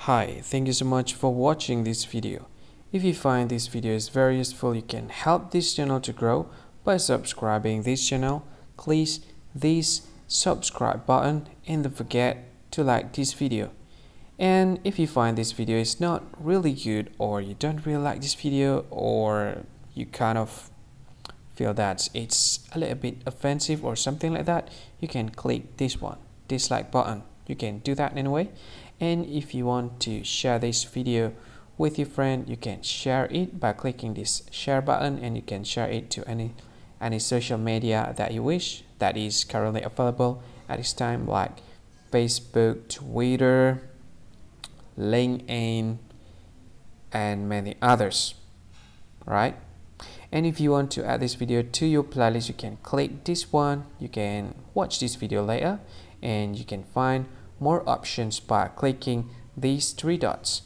Hi, thank you so much for watching this video. If you find this video is very useful, you can help this channel to grow by subscribing this channel. Click this subscribe button and don't forget to like this video. And if you find this video is not really good, or you don't really like this video, or you kind of feel that it's a little bit offensive or something like that, you can click this one, dislike button. You can do that anyway. And if you want to share this video with your friend, you can share it by clicking this share button, and you can share it to any social media that you wish that is currently available at this time, like Facebook, Twitter, LinkedIn, and many others, right? And if you want to add this video to your playlist, you can click this one. You can watch this video later, and you can find more options by clicking these three dots.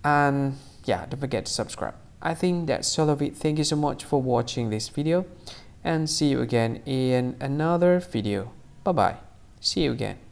And yeah, don't forget to subscribe. I think that's all of it. Thank you so much for watching this video, and see you again in another video. Bye bye. See you again.